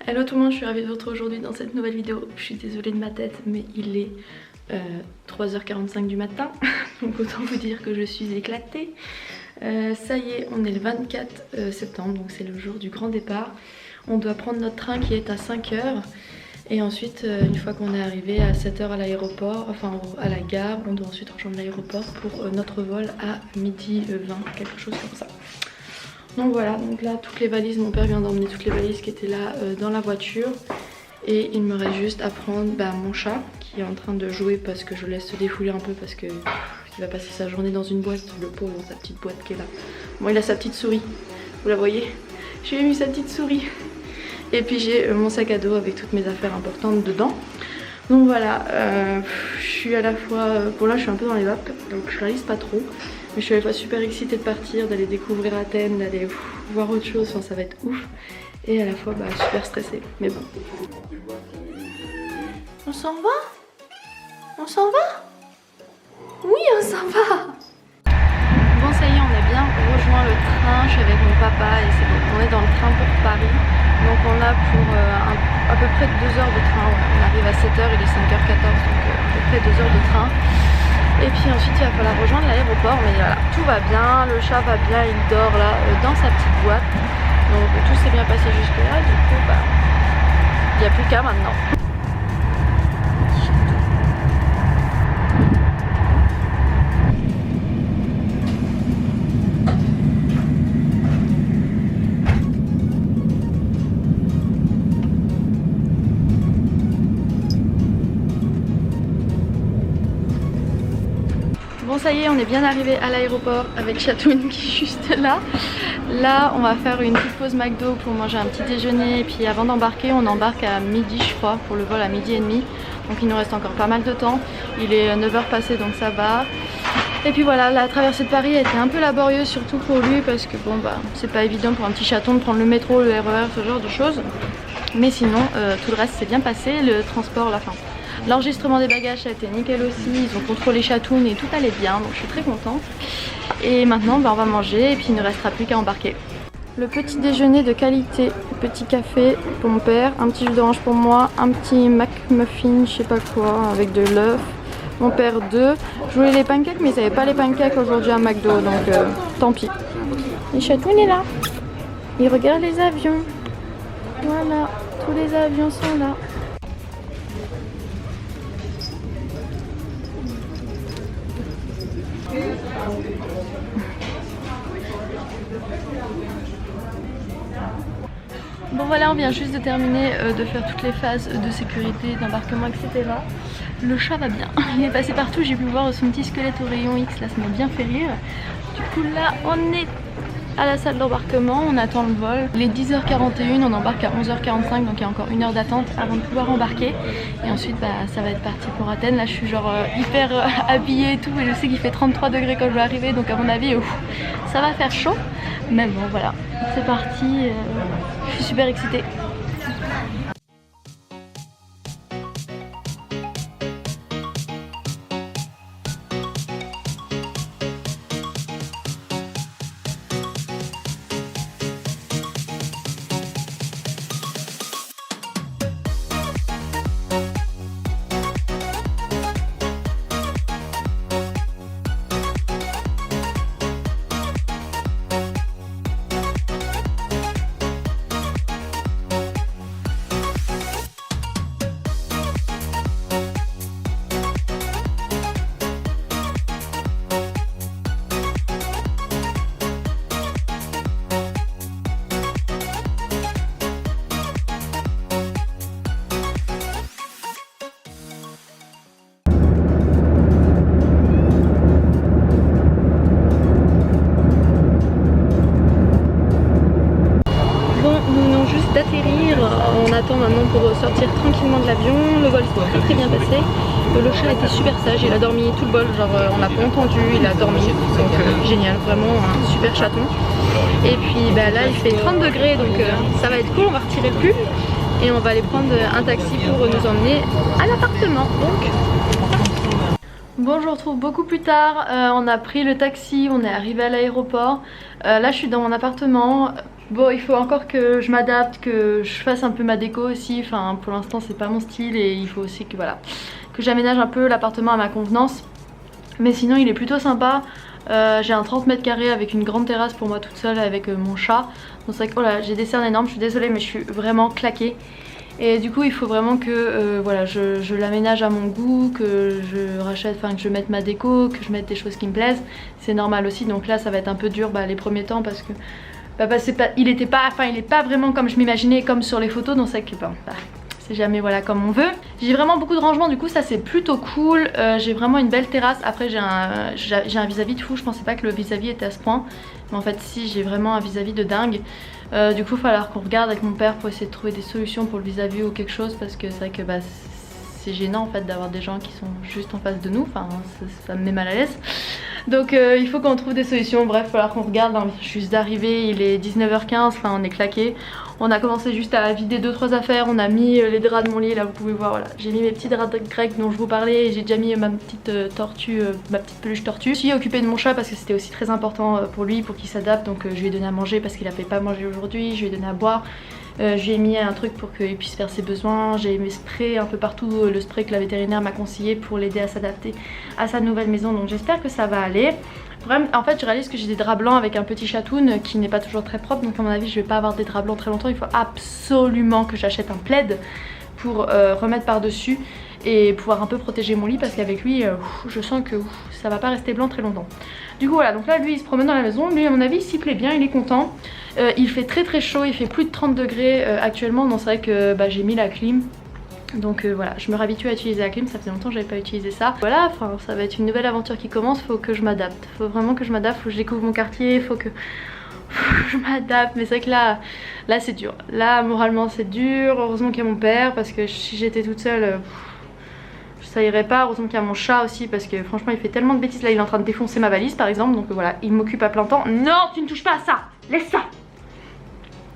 Hello tout le monde, je suis ravie de vous retrouver aujourd'hui dans cette nouvelle vidéo. Je suis désolée de ma tête mais il est 3h45 du matin donc autant vous dire que je suis éclatée. Ça y est, on est le 24 septembre donc c'est le jour du grand départ. On doit prendre notre train qui est à 5h et ensuite une fois qu'on est arrivé à 7h à l'aéroport, enfin à la gare, on doit ensuite rejoindre l'aéroport pour notre vol à 12h20, quelque chose comme ça. Donc voilà, donc là toutes les valises, mon père vient d'emmener toutes les valises qui étaient là dans la voiture. Et il me reste juste à prendre mon chat qui est en train de jouer parce que je laisse se défouler un peu parce que il va passer sa journée dans une boîte, le pauvre, dans sa petite boîte qui est là. Bon, il a sa petite souris, vous la voyez? J'ai mis sa petite souris. Et puis j'ai mon sac à dos avec toutes mes affaires importantes dedans. Donc voilà, je suis à la fois, pour là je suis un peu dans les vapes, donc je réalise pas trop. Mais je suis à la fois super excitée de partir, d'aller découvrir Athènes, d'aller voir autre chose, enfin, ça va être ouf. Et à la fois super stressée, mais bon. On s'en va? On s'en va? Oui, on s'en va! Bon, ça y est, on a bien rejoint le train, je suis avec mon papa et c'est bon, on est dans le train pour Paris. Donc on a pour à peu près 2 heures de train, on arrive à 7h, il est 5h14, donc à peu près 2 heures de train. Et puis ensuite il va falloir rejoindre l'aéroport, mais voilà, tout va bien, le chat va bien, il dort là dans sa petite boîte. Donc tout s'est bien passé jusque là, du coup il n'y a plus qu'à maintenant. Bon, ça y est, on est bien arrivé à l'aéroport avec Chatoun qui est juste là. Là, on va faire une petite pause McDo pour manger un petit déjeuner. Et puis avant d'embarquer, on embarque à midi, je crois, pour le vol à 12h30. Donc il nous reste encore pas mal de temps. Il est 9h passé, donc ça va. Et puis voilà, la traversée de Paris a été un peu laborieuse, surtout pour lui, parce que bon, c'est pas évident pour un petit chaton de prendre le métro, le RER, ce genre de choses. Mais sinon, tout le reste s'est bien passé. Le transport, la fin. L'enregistrement des bagages a été nickel aussi, ils ont contrôlé Chatoun et tout allait bien, donc je suis très contente. Et maintenant on va manger et puis il ne restera plus qu'à embarquer. Le petit déjeuner de qualité, petit café pour mon père, un petit jus d'orange pour moi, un petit McMuffin, je sais pas quoi, avec de l'œuf. Mon père 2. Je voulais les pancakes mais ils n'avaient pas les pancakes aujourd'hui à McDo, donc tant pis. Et Chatoun est là, il regarde les avions. Voilà, tous les avions sont là. Bon voilà, on vient juste de terminer de faire toutes les phases de sécurité, d'embarquement, etc. Le chat va bien, il est passé partout, j'ai pu voir son petit squelette au rayon X, là ça m'a bien fait rire. Du coup là, on est à la salle d'embarquement, on attend le vol. Il est 10h41, on embarque à 11h45, donc il y a encore 1 heure d'attente avant de pouvoir embarquer. Et ensuite ça va être parti pour Athènes. Là je suis genre hyper habillée et tout, et je sais qu'il fait 33 degrés quand je vais arriver, donc à mon avis ça va faire chaud. Mais bon voilà, c'est parti, je suis super excitée. D'atterrir, on attend maintenant pour sortir tranquillement de l'avion. Le vol s'est très bien passé. Le chat était super sage, il a dormi tout le vol, genre on l'a pas entendu, il a dormi, donc génial, vraiment un super chaton. Et puis là il fait 30 degrés, donc ça va être cool, on va retirer le pull et on va aller prendre un taxi pour nous emmener à l'appartement. Bon, je vous retrouve beaucoup plus tard, on a pris le taxi, on est arrivé à l'aéroport. Là je suis dans mon appartement, Bon, il faut encore que je m'adapte, que je fasse un peu ma déco aussi. Enfin, pour l'instant, c'est pas mon style et il faut aussi que voilà, que j'aménage un peu l'appartement à ma convenance. Mais sinon, il est plutôt sympa. J'ai un 30 mètres carrés avec une grande terrasse pour moi toute seule avec mon chat. Donc c'est vrai que voilà, j'ai des cernes énormes. Je suis désolée, mais je suis vraiment claquée. Et du coup, il faut vraiment que voilà, je l'aménage à mon goût, que je rachète, enfin que je mette ma déco, que je mette des choses qui me plaisent. C'est normal aussi. Donc là, ça va être un peu dur les premiers temps parce que il est pas vraiment comme je m'imaginais, comme sur les photos, donc c'est que c'est jamais voilà comme on veut. J'ai vraiment beaucoup de rangements, du coup ça c'est plutôt cool. J'ai vraiment une belle terrasse. Après j'ai un vis-à-vis de fou, je pensais pas que le vis-à-vis était à ce point. Mais en fait si, j'ai vraiment un vis-à-vis de dingue. Du coup il va falloir qu'on regarde avec mon père pour essayer de trouver des solutions pour le vis-à-vis ou quelque chose, parce que c'est vrai que c'est gênant en fait d'avoir des gens qui sont juste en face de nous, enfin ça me met mal à l'aise. Donc il faut qu'on trouve des solutions, bref il va falloir qu'on regarde, hein. Juste d'arriver, il est 19h15, enfin on est claqué. On a commencé juste à vider 2-3 affaires, on a mis les draps de mon lit, là vous pouvez voir, voilà. J'ai mis mes petits draps grecs dont je vous parlais et j'ai déjà mis ma petite tortue, ma petite peluche tortue. Je suis occupée de mon chat parce que c'était aussi très important pour lui, pour qu'il s'adapte, donc je lui ai donné à manger parce qu'il n'avait pas mangé aujourd'hui, je lui ai donné à boire. Je lui ai mis un truc pour qu'il puisse faire ses besoins, j'ai mis spray un peu partout, le spray que la vétérinaire m'a conseillé pour l'aider à s'adapter à sa nouvelle maison, donc j'espère que ça va aller. En fait je réalise que j'ai des draps blancs avec un petit chatoun qui n'est pas toujours très propre, donc à mon avis je vais pas avoir des draps blancs très longtemps. Il faut absolument que j'achète un plaid pour remettre par dessus et pouvoir un peu protéger mon lit, parce qu'avec lui je sens que ça va pas rester blanc très longtemps. Du coup voilà, donc là lui il se promène dans la maison, lui à mon avis il s'y plaît bien, il est content. Il fait très chaud, il fait plus de 30 degrés actuellement, donc c'est vrai que j'ai mis la clim. Donc voilà, je me réhabitue à utiliser la clim, ça faisait longtemps que j'avais pas utilisé ça. Voilà, enfin ça va être une nouvelle aventure qui commence, faut que je m'adapte. Faut vraiment que je m'adapte, faut que je découvre mon quartier, faut que je m'adapte. Mais c'est vrai que là c'est dur. Là moralement c'est dur, heureusement qu'il y a mon père, parce que si j'étais toute seule, ça irait pas. Heureusement qu'il y a mon chat aussi, parce que franchement il fait tellement de bêtises. Là il est en train de défoncer ma valise par exemple, donc voilà, il m'occupe à plein temps. Non, tu ne touches pas à ça, laisse ça.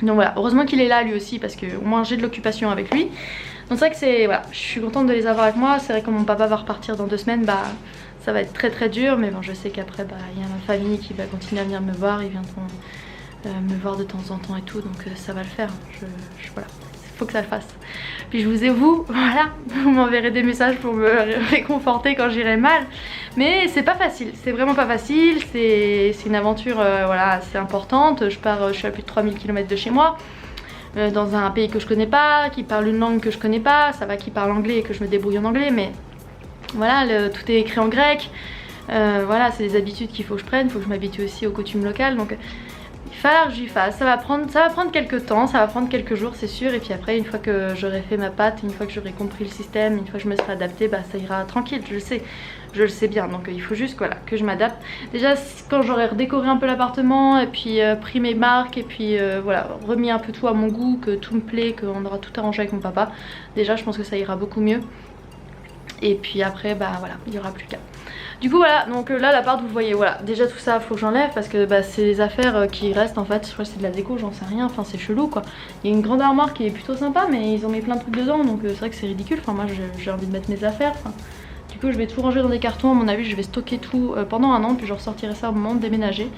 Donc voilà, heureusement qu'il est là lui aussi, parce que au moins j'ai de l'occupation avec lui. Donc c'est vrai que c'est, voilà, je suis contente de les avoir avec moi. C'est vrai que quand mon papa va repartir dans 2 semaines, ça va être très dur. Mais bon, je sais qu'après il y a ma famille qui va continuer à venir me voir. Ils viendront me voir de temps en temps et tout, donc ça va le faire. Voilà, il faut que ça le fasse. Puis voilà, vous m'enverrez des messages pour me réconforter quand j'irai mal. Mais c'est pas facile, c'est vraiment pas facile. C'est une aventure voilà, assez importante. Je suis à plus de 3000 km de chez moi. Dans un pays que je connais pas, qui parle une langue que je connais pas. Ça va qu'il parle anglais et que je me débrouille en anglais, mais voilà, tout est écrit en grec. Voilà, c'est des habitudes qu'il faut que je prenne, il faut que je m'habitue aussi aux coutumes locales, donc il va falloir que j'y fasse. Ça va prendre quelques temps, ça va prendre quelques jours c'est sûr, et puis après une fois que j'aurai fait ma patte, une fois que j'aurai compris le système, une fois que je me serai adaptée, ça ira tranquille, je le sais bien. Donc il faut juste voilà, que je m'adapte. Déjà quand j'aurai redécoré un peu l'appartement et puis pris mes marques et puis voilà, remis un peu tout à mon goût, que tout me plaît, qu'on aura tout arrangé avec mon papa, déjà je pense que ça ira beaucoup mieux. Et puis après voilà, il n'y aura plus qu'à. Du coup voilà, donc là l'appart vous voyez, voilà, déjà tout ça faut que j'enlève parce que c'est les affaires qui restent en fait. Je crois que c'est de la déco, j'en sais rien, enfin c'est chelou quoi. Il y a une grande armoire qui est plutôt sympa, mais ils ont mis plein de trucs dedans, donc c'est vrai que c'est ridicule. Enfin moi j'ai envie de mettre mes affaires, enfin. Du coup je vais tout ranger dans des cartons, à mon avis je vais stocker tout pendant 1 an, puis je ressortirai ça au moment de déménager.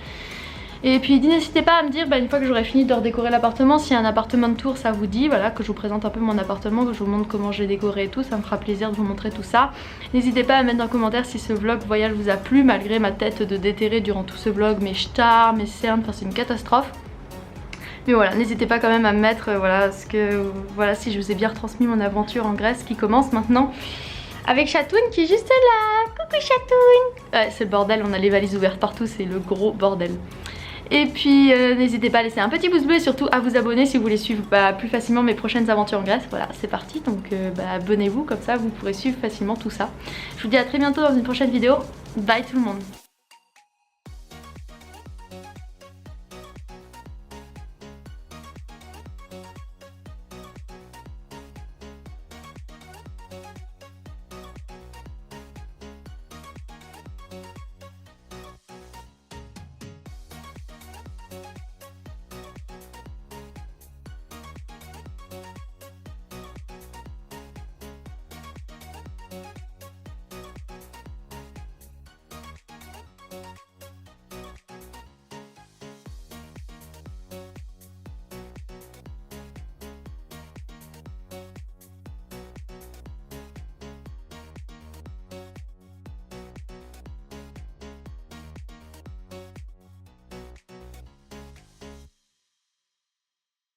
Et puis n'hésitez pas à me dire une fois que j'aurai fini de redécorer l'appartement, s'il y a un appartement de tour ça vous dit, voilà, que je vous présente un peu mon appartement, que je vous montre comment j'ai décoré et tout, ça me fera plaisir de vous montrer tout ça. N'hésitez pas à mettre dans les commentaires si ce vlog voyage vous a plu, malgré ma tête de déterré durant tout ce vlog, mes stars, mes cernes, enfin c'est une catastrophe. Mais voilà, n'hésitez pas quand même à me mettre voilà, si je vous ai bien retransmis mon aventure en Grèce qui commence maintenant. Avec Chatoun qui est juste là. Coucou Chatoun. Ouais, c'est le bordel, on a les valises ouvertes partout, c'est le gros bordel. Et puis n'hésitez pas à laisser un petit pouce bleu et surtout à vous abonner si vous voulez suivre plus facilement mes prochaines aventures en Grèce. Voilà, c'est parti, donc abonnez-vous, comme ça vous pourrez suivre facilement tout ça. Je vous dis à très bientôt dans une prochaine vidéo. Bye tout le monde.